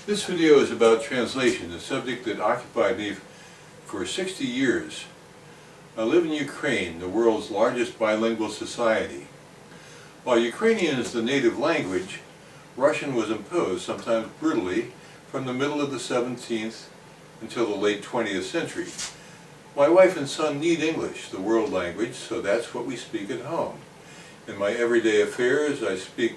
This video is about translation, a subject that occupied me for 60 years. I live in Ukraine, the world's largest bilingual society. While Ukrainian is the native language, Russian was imposed, sometimes brutally, from the middle of the 17th until the late 20th century. My wife and son need English, the world language, so that's what we speak at home. In my everyday affairs, I speak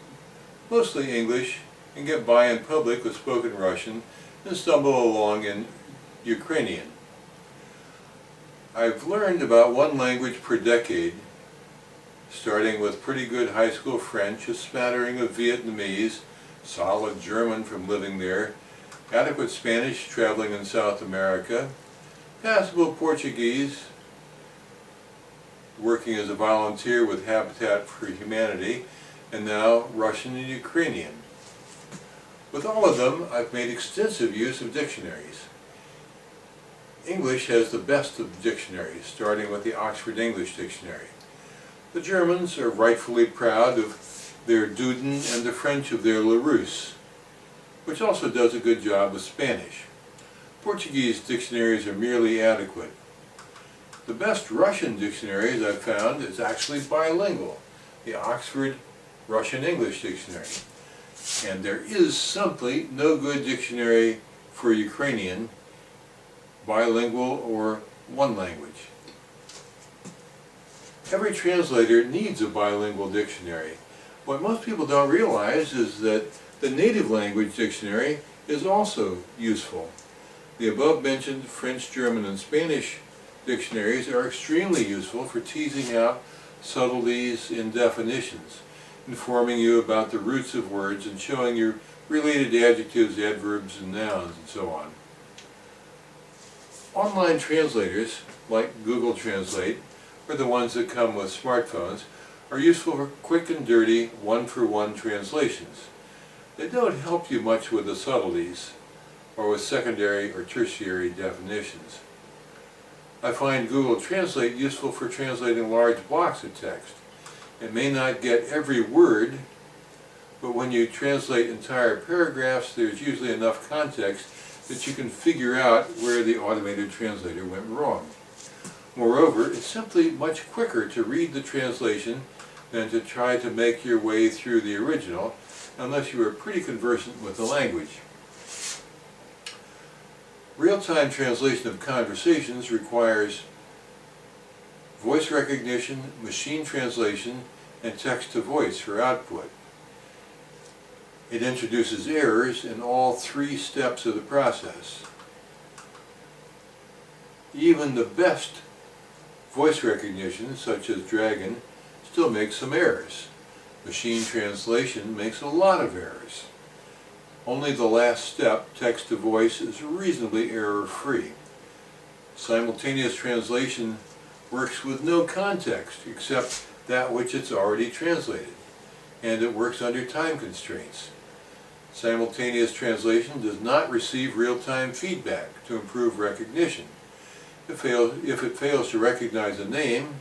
mostly English and get by in public with spoken Russian and stumble along in Ukrainian. I've learned about one language per decade, starting with pretty good high school French, a smattering of Vietnamese, solid German from living there, adequate Spanish traveling in South America, passable Portuguese, working as a volunteer with Habitat for Humanity, and now Russian and Ukrainian. With all of them, I've made extensive use of dictionaries. English has the best of the dictionaries, starting with the Oxford English Dictionary. The Germans are rightfully proud of their Duden and the French of their Larousse, which also does a good job with Spanish. Portuguese dictionaries are merely adequate. The best Russian dictionaries I've found is actually bilingual, the Oxford Russian English Dictionary. And there is simply no good dictionary for Ukrainian, bilingual or one language. Every translator needs a bilingual dictionary. What most people don't realize is that the native language dictionary is also useful. The above-mentioned French, German, and Spanish dictionaries are extremely useful for teasing out subtleties in definitions, informing you about the roots of words and showing you related adjectives, adverbs, and nouns, and so on. Online translators, like Google Translate, or the ones that come with smartphones, are useful for quick and dirty, one-for-one translations. They don't help you much with the subtleties, or with secondary or tertiary definitions. I find Google Translate useful for translating large blocks of text. It may not get every word, but when you translate entire paragraphs, there's usually enough context that you can figure out where the automated translator went wrong. Moreover, it's simply much quicker to read the translation than to try to make your way through the original, unless you are pretty conversant with the language. Real-time translation of conversations requires voice recognition, machine translation, and text-to-voice for output. It introduces errors in all three steps of the process. Even the best voice recognition, such as Dragon, still makes some errors. Machine translation makes a lot of errors. Only the last step, text-to-voice, is reasonably error-free. Simultaneous translation works with no context except that which it's already translated, and it works under time constraints. Simultaneous translation does not receive real-time feedback to improve recognition. If it fails to recognize a name,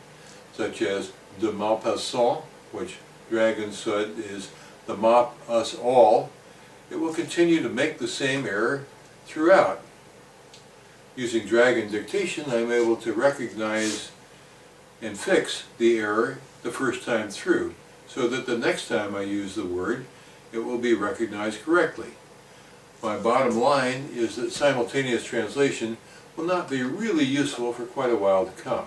such as de Maupassant, which Dragon said is the mop us all, it will continue to make the same error throughout. Using Dragon dictation, I'm able to recognize and fix the error the first time through, so that the next time I use the word, it will be recognized correctly. My bottom line is that simultaneous translation will not be really useful for quite a while to come.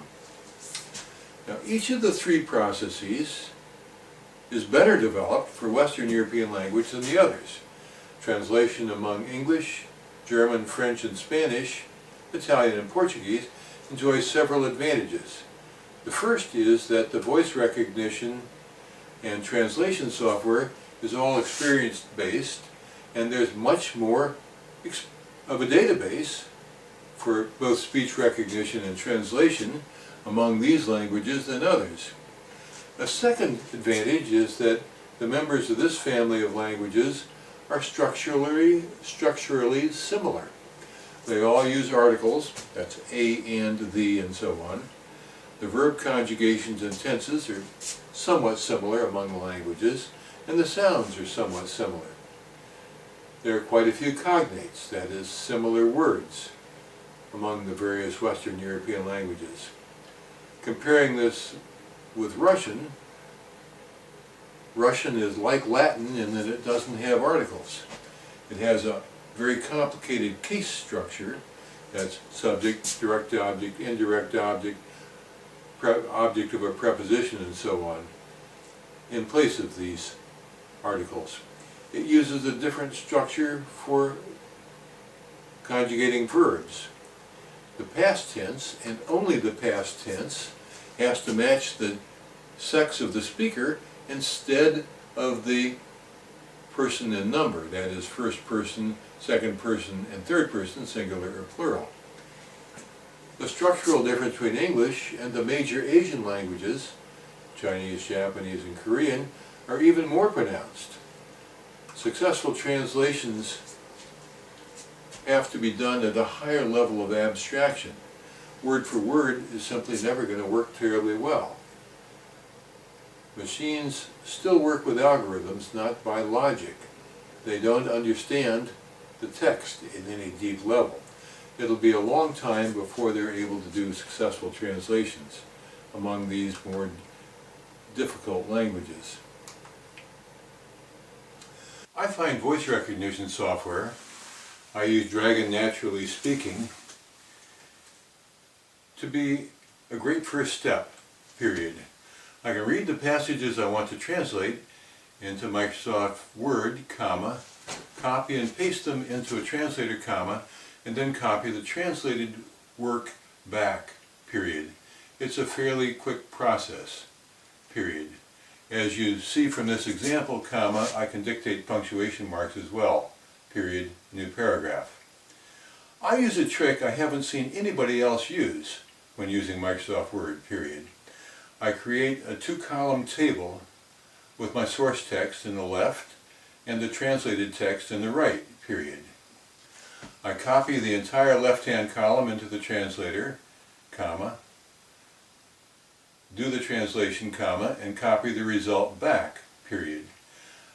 Now, each of the three processes is better developed for Western European language than the others. Translation among English, German, French, and Spanish, Italian, and Portuguese enjoys several advantages. The first is that the voice recognition and translation software is all experience-based, and there's much more of a database for both speech recognition and translation among these languages than others. A second advantage is that the members of this family of languages are structurally similar. They all use articles, that's a, and, the, and so on. The verb conjugations and tenses are somewhat similar among the languages, and the sounds are somewhat similar. There are quite a few cognates, that is, similar words, among the various Western European languages. Comparing this with Russian, Russian is like Latin in that it doesn't have articles. It has a very complicated case structure, that's subject, direct object, indirect object, object of a preposition, and so on, in place of these articles. It uses a different structure for conjugating verbs. The past tense, and only the past tense, has to match the sex of the speaker instead of the person in number, that is, first person, second person, and third person, singular or plural. The structural difference between English and the major Asian languages, Chinese, Japanese, and Korean, are even more pronounced. Successful translations have to be done at a higher level of abstraction. Word for word is simply never going to work terribly well. Machines still work with algorithms, not by logic. They don't understand the text at any deep level. It'll be a long time before they're able to do successful translations among these more difficult languages. I find voice recognition software, I use Dragon Naturally Speaking, to be a great first step, period. I can read the passages I want to translate into Microsoft Word, comma, copy and paste them into a translator, comma, and then copy the translated work back, period. It's a fairly quick process, period. As you see from this example, comma, I can dictate punctuation marks as well, period, new paragraph. I use a trick I haven't seen anybody else use when using Microsoft Word, period. I create a two-column table with my source text in the left and the translated text in the right, period. I copy the entire left-hand column into the translator, comma, do the translation, comma, and copy the result back, period.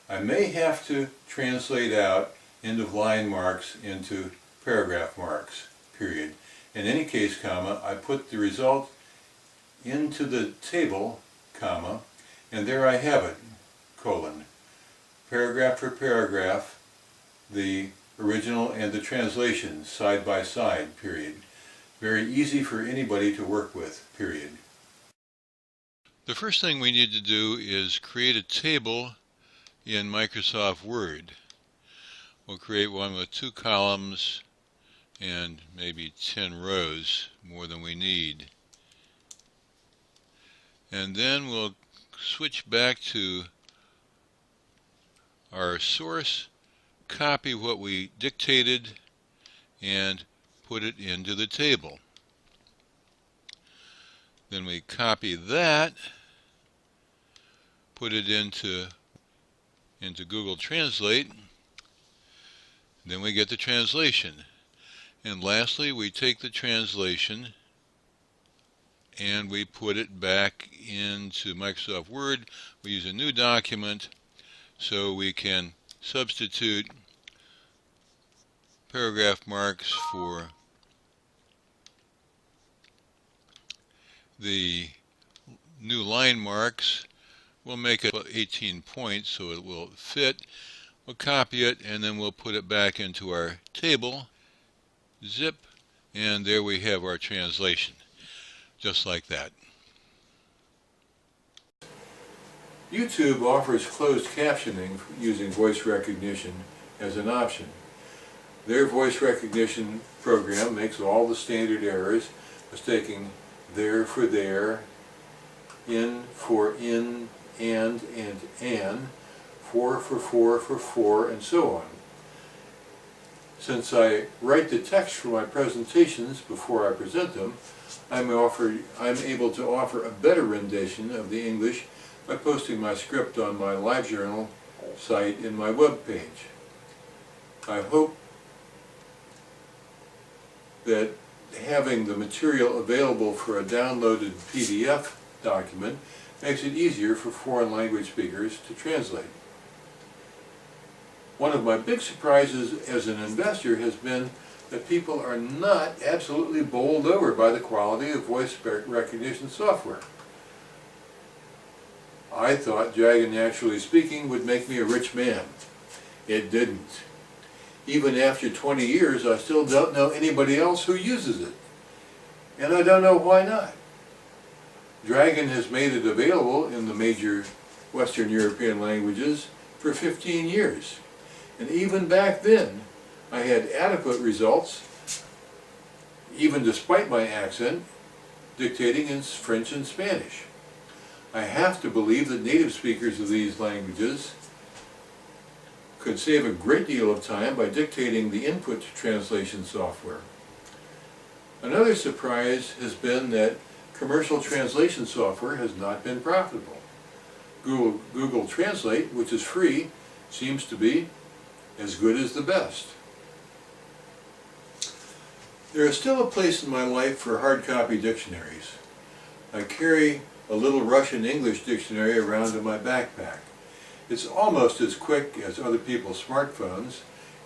I may have to translate out end-of-line marks into paragraph marks, period. In any case, comma, I put the result into the table, comma, and there I have it, colon. Paragraph for paragraph, the original and the translation side by side, period. Very easy for anybody to work with, period. The first thing we need to do is create a table in Microsoft Word. We'll create one with 2 columns and maybe 10 rows, more than we need. And then we'll switch back to our source, copy what we dictated, and put it into the table. Then we copy that, put it into Google Translate, then we get the translation. And lastly, we take the translation and we put it back into Microsoft Word. We use a new document so we can substitute paragraph marks for the new line marks. We'll make it 18 points so it will fit. We'll copy it and then we'll put it back into our table, zip, and there we have our translation, just like that. YouTube offers closed captioning using voice recognition as an option. Their voice recognition program makes all the standard errors, mistaking there for there, in for in, and an, for, and so on. Since I write the text for my presentations before I present them, I'm able to offer a better rendition of the English by posting my script on my LiveJournal site in my web page. I hope that having the material available for a downloaded PDF document makes it easier for foreign language speakers to translate. One of my big surprises as an investor has been that people are not absolutely bowled over by the quality of voice recognition software. I thought Dragon Naturally Speaking would make me a rich man. It didn't. Even after 20 years, I still don't know anybody else who uses it. And I don't know why not. Dragon has made it available in the major Western European languages for 15 years. And even back then, I had adequate results, even despite my accent, dictating in French and Spanish. I have to believe that native speakers of these languages could save a great deal of time by dictating the input to translation software. Another surprise has been that commercial translation software has not been profitable. Google Translate, which is free, seems to be as good as the best. There is still a place in my life for hard copy dictionaries. I carry a little Russian-English dictionary around in my backpack. It's almost as quick as other people's smartphones,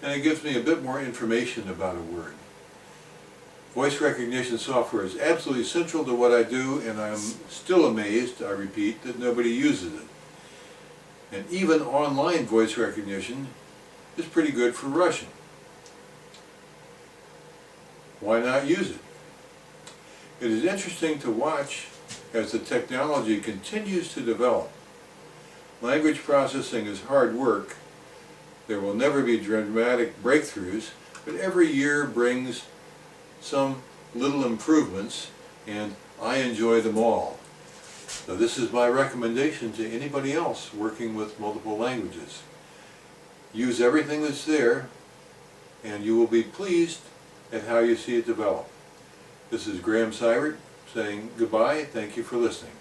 and it gives me a bit more information about a word. Voice recognition software is absolutely central to what I do, and I'm still amazed, I repeat, that nobody uses it. And even online voice recognition is pretty good for Russian. Why not use it? It is interesting to watch as the technology continues to develop. Language processing is hard work. There will never be dramatic breakthroughs, but every year brings some little improvements, and I enjoy them all. So this is my recommendation to anybody else working with multiple languages. Use everything that's there, and you will be pleased at how you see it develop. This is Graham Seibert saying goodbye. Thank you for listening.